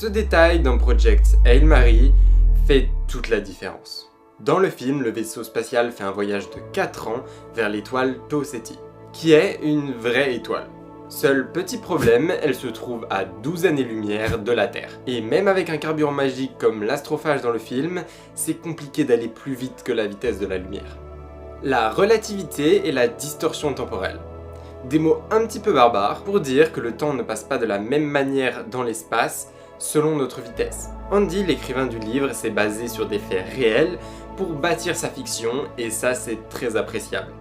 Ce détail dans Project Hail Mary fait toute la différence. Dans le film, le vaisseau spatial fait un voyage de 4 ans vers l'étoile Tau Ceti, qui est une vraie étoile. Seul petit problème, elle se trouve à 12 années-lumière de la Terre. Et même avec un carburant magique comme l'astrophage dans le film, c'est compliqué d'aller plus vite que la vitesse de la lumière. La relativité et la distorsion temporelle. Des mots un petit peu barbares pour dire que le temps ne passe pas de la même manière dans l'espace selon notre vitesse. Andy, l'écrivain du livre, s'est basé sur des faits réels pour bâtir sa fiction et ça c'est très appréciable.